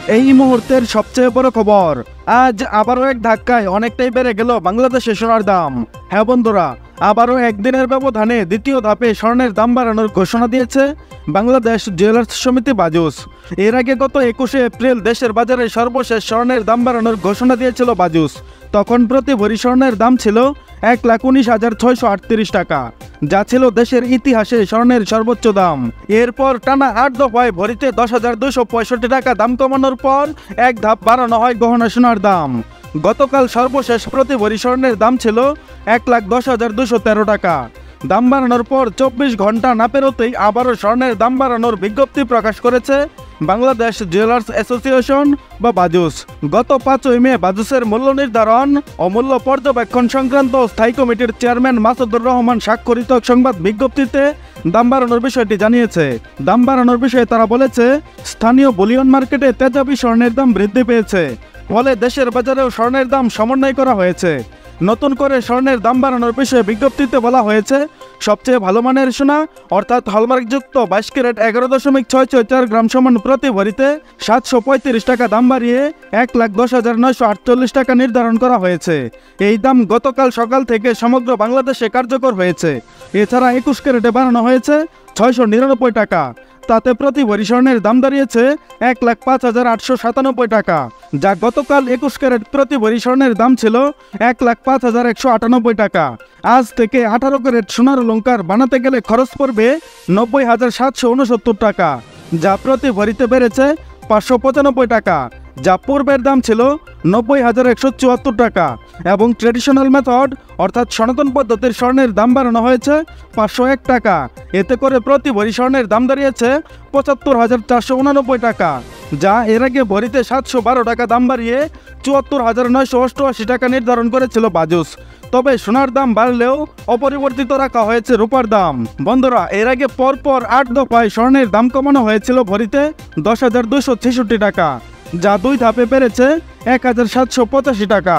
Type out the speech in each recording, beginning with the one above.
এই মুহূর্তের সবচেয়ে বড় খবর, আজ আবারও এক ধাক্কায় অনেকটাই বেড়ে গেল বাংলাদেশের সোনার দাম। হ্যাঁ বন্ধুরা, আবারও একদিনের ব্যবধানে দ্বিতীয় ধাপে স্বর্ণের দাম বাড়ানোর ঘোষণা দিয়েছে বাংলাদেশ জুয়েলার্স সমিতি বাজুস। এর আগে গত 21শে এপ্রিল দেশের বাজারে সর্বশেষ স্বর্ণের দাম বাড়ানোর ঘোষণা দিয়েছিল বাজুস। তখন প্রতি ভরি স্বর্ণের দাম ছিল 1,19,638 টাকা, যা ছিল দেশের ইতিহাসে স্বর্ণের সর্বোচ্চ দাম। এরপর টানা 8 দফায় ভরিতে 10,265 টাকা দাম কমানোর পর এক ধাপ বাড়ানো হয় গহনা সোনার দাম। গতকাল সর্বশেষ প্রতি ভরি স্বর্ণের দাম ছিল 1,10,213 টাকা। দাম বাড়ানোর পর 24 ঘন্টা না পেরোতেই আবারও স্বর্ণের দাম বাড়ানোর বিজ্ঞপ্তি প্রকাশ করেছে বাংলাদেশ জুয়েলার্স অ্যাসোসিয়েশন বা বাজুস। গত 5ই মে বাজুসের মূল্য নির্ধারণ ও মূল্য পর্যবেক্ষণ সংক্রান্ত স্থায়ী কমিটির চেয়ারম্যান মাসুদুর রহমান স্বাক্ষরিত সংবাদ বিজ্ঞপ্তিতে দাম বাড়ানোর বিষয়টি জানিয়েছে। দাম বাড়ানোর বিষয়ে তারা বলেছে, স্থানীয় বুলিয়ন মার্কেটে তেজাবি স্বর্ণের দাম বৃদ্ধি পেয়েছে, ফলে দেশের বাজারেও স্বর্ণের দাম সমন্বয় করা হয়েছে। নতুন করে স্বর্ণের দাম বাড়ানোর বিষয়ে বিজ্ঞপ্তিতে বলা হয়েছে, সবচেয়ে ভালো মানের সোনা অর্থাৎ হলমার্কযুক্ত 22 ক্যারেট 11.664 গ্রাম সমান প্রতি ভরিতে 735 টাকা দাম বাড়িয়ে 1,10,948 টাকা নির্ধারণ করা হয়েছে। এই দাম গতকাল সকাল থেকে সমগ্র বাংলাদেশে কার্যকর হয়েছে। এছাড়া 21 ক্যারেটে বাড়ানো হয়েছে 699 টাকা। তাতে প্রতি ভরি স্বর্ণের দাম দাঁড়িয়েছে 1,05,897 টাকা, যা গতকাল 21 ক্যারেট প্রতি ভরি স্বর্ণের দাম ছিল 1,05,198 টাকা। আজ থেকে 18 ক্যারেট সোনার অলংকার বানাতে গেলে খরচ পড়বে 90,769 টাকা, যা প্রতি ভরিতে বেড়েছে 595 টাকা, যা পূর্বের দাম ছিল 90,174 টাকা। এবং ট্রেডিশনাল মেথড অর্থাৎ সনাতন পদ্ধতির স্বর্ণের দাম বাড়ানো হয়েছে 501 টাকা। এতে করে প্রতি ভরি স্বর্ণের দাম দাঁড়িয়েছে 75,489 টাকা, যা এর আগে ভরিতে 712 টাকা দাম বাড়িয়ে 74,988 টাকা নির্ধারণ করেছিল বাজুস। তবে সোনার দাম বাড়লেও অপরিবর্তিত রাখা হয়েছে রূপার দাম। বন্ধুরা, এর আগে পরপর 8 দফায় স্বর্ণের দাম কমানো হয়েছিল ভরিতে 10,266 টাকা, যা 2 ধাপে বেড়েছে 1,785 টাকা।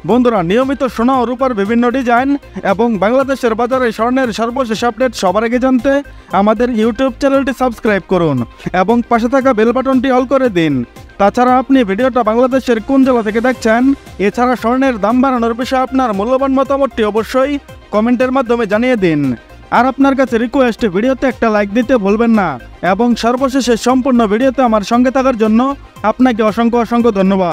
বন্ধুরা, নিয়মিত সোনা ও রূপার বিভিন্ন ডিজাইন এবং বাংলাদেশের বাজারে স্বর্ণের সর্বশেষ আপডেট সবার আগে জানতে আমাদের ইউটিউব চ্যানেলটি সাবস্ক্রাইব করুন এবং পাশে থাকা বেল বাটনটি অল করে দিন। তাছাড়া আপনি ভিডিওটা বাংলাদেশের কোন জেলা থেকে দেখছেন, এছাড়া স্বর্ণের দাম বাড়ানোর বিষয়ে আপনার মূল্যবান মতামতটি অবশ্যই কমেন্টের মাধ্যমে জানিয়ে দিন। আর আপনার কাছে রিকোয়েস্ট, ভিডিওতে একটা লাইক দিতে ভুলবেন না এবং সর্বশেষে সম্পূর্ণ ভিডিওতে আমার সঙ্গে থাকার জন্য আপনাকে অসংখ্য ধন্যবাদ।